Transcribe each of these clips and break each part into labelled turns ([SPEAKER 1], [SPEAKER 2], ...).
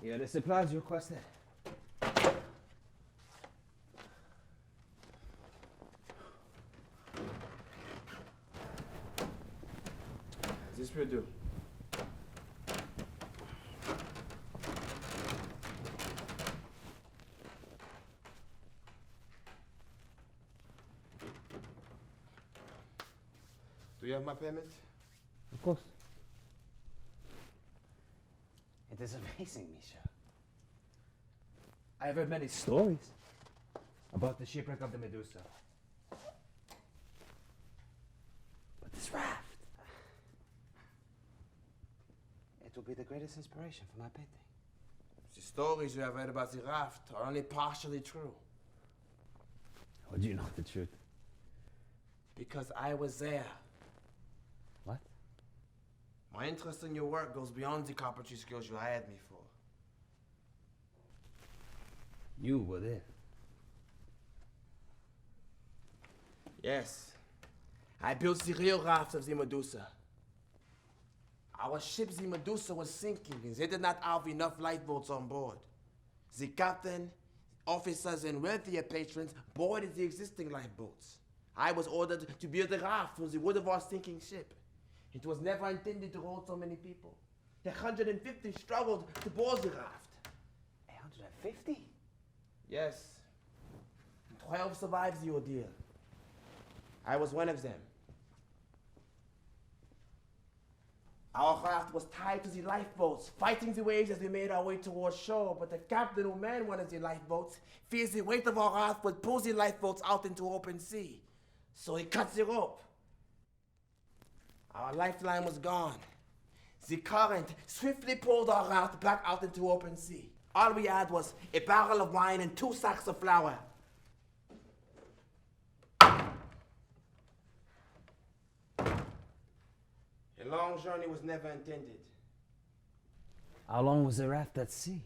[SPEAKER 1] Here are the supplies you requested.
[SPEAKER 2] This will do. Do you have my payment?
[SPEAKER 1] Of course.
[SPEAKER 3] It is amazing, Misha.
[SPEAKER 1] I have heard many stories about the shipwreck of the Medusa. But this raft.
[SPEAKER 3] It will be the greatest inspiration for my painting.
[SPEAKER 2] The stories you have read about the raft are only partially true.
[SPEAKER 1] How do you know the truth?
[SPEAKER 2] Because I was there.
[SPEAKER 1] What?
[SPEAKER 2] My interest in your work goes beyond the carpentry skills you hired me for.
[SPEAKER 1] You were there.
[SPEAKER 2] Yes. I built the real raft of the Medusa. Our ship, the Medusa, was sinking, and they did not have enough lifeboats on board. The captain, officers, and wealthier patrons boarded the existing lifeboats. I was ordered to build a raft from the wood of our sinking ship. It was never intended to hold so many people. 150 struggled to board the raft.
[SPEAKER 3] 150?
[SPEAKER 2] Yes. 12 survived the ordeal. I was one of them. Our raft was tied to the lifeboats, fighting the waves as we made our way towards shore, but the captain who manned one of the lifeboats fears the weight of our raft would pull the lifeboats out into open sea. So he cut the rope. Our lifeline was gone. The current swiftly pulled our raft back out into open sea. All we had was a barrel of wine and 2 sacks of flour. A long journey was never intended.
[SPEAKER 1] How long was the raft at sea?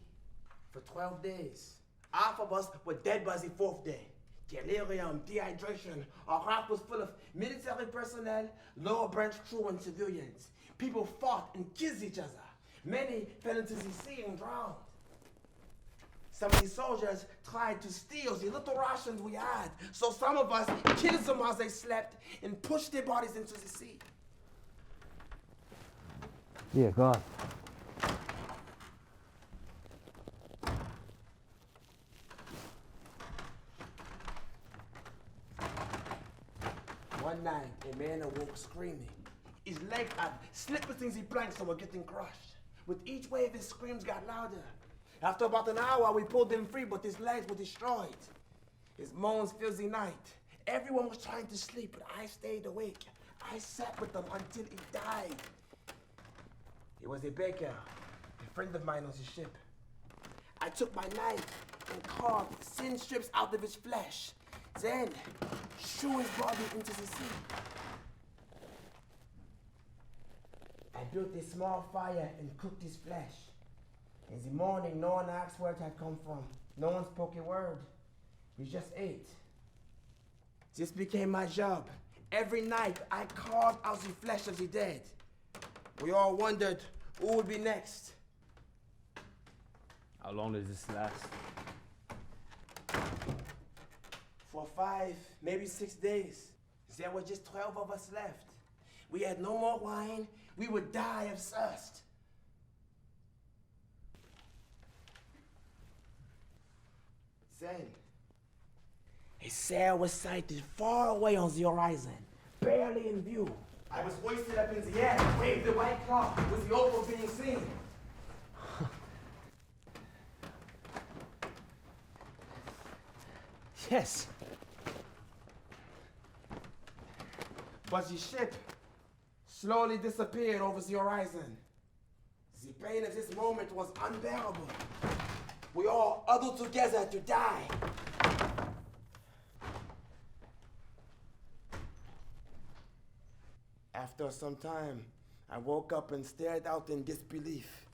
[SPEAKER 2] For 12 days. Half of us were dead by the 4th day. Delirium, dehydration. Our raft was full of military personnel, lower branch crew, and civilians. People fought and killed each other. Many fell into the sea and drowned. Some of the soldiers tried to steal the little rations we had, so some of us killed them as they slept and pushed their bodies into the sea.
[SPEAKER 1] Dear God.
[SPEAKER 2] One night, a man awoke screaming. His leg had slipped between the planks and were getting crushed. With each wave, his screams got louder. After about an hour, we pulled him free, but his legs were destroyed. His moans filled the night. Everyone was trying to sleep, but I stayed awake. I sat with them until he died. He was a baker, a friend of mine on the ship. I took my knife and carved thin strips out of his flesh, then threw his body into the sea. I built a small fire and cooked his flesh. In the morning, no one asked where it had come from. No one spoke a word. We just ate. This became my job. Every night, I carved out the flesh of the dead. We all wondered who would be next.
[SPEAKER 1] How long does this last?
[SPEAKER 2] For 5, maybe 6 days. There were just 12 of us left. We had no more wine. We would die of thirst. Then, a sail was sighted far away on the horizon, barely in view. I was hoisted up in the air and waved the white cloth with the hope of being seen.
[SPEAKER 1] Yes.
[SPEAKER 2] But the ship slowly disappeared over the horizon. The pain of this moment was unbearable. We all huddled together to die. After some time, I woke up and stared out in disbelief.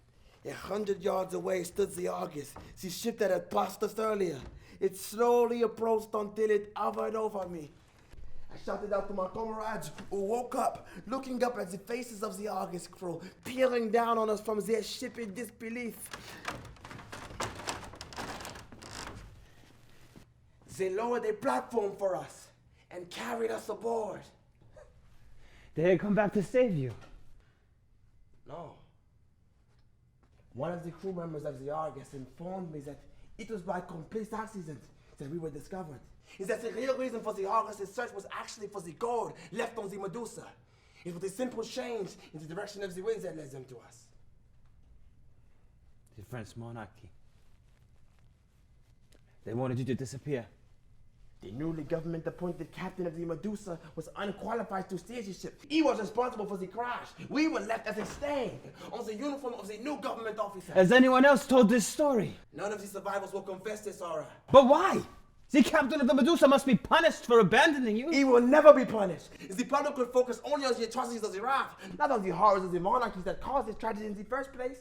[SPEAKER 2] 100 yards away stood the Argus, the ship that had passed us earlier. It slowly approached until it hovered over me. I shouted out to my comrades, who woke up, looking up at the faces of the Argus crew, peering down on us from their ship in disbelief. They lowered their platform for us and carried us aboard.
[SPEAKER 1] They had come back to save you.
[SPEAKER 2] No. One of the crew members of the Argus informed me that it was by complete accident that we were discovered. Is that the real reason for the Argus' search was actually for the gold left on the Medusa. It was a simple change in the direction of the winds that led them to us.
[SPEAKER 1] The French monarchy. They wanted you to disappear.
[SPEAKER 2] The newly government-appointed captain of the Medusa was unqualified to steer the ship. He was responsible for the crash. We were left as a stain on the uniform of the new government officer.
[SPEAKER 1] Has anyone else told this story?
[SPEAKER 2] None of the survivors will confess this horror.
[SPEAKER 1] But why? The captain of the Medusa must be punished for abandoning you.
[SPEAKER 2] He will never be punished. The public could focus only on the atrocities of the Raft, not on the horrors of the monarchies that caused this tragedy in the first place.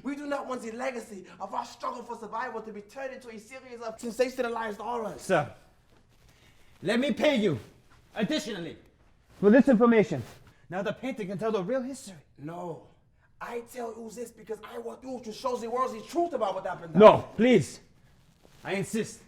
[SPEAKER 2] We do not want the legacy of our struggle for survival to be turned into a series of sensationalized horrors.
[SPEAKER 1] Sir, let me pay you, additionally, for this information. Now the painting can tell the real history.
[SPEAKER 2] No. I tell you this because I want you to show the world the truth about what happened.
[SPEAKER 1] No, please. I insist.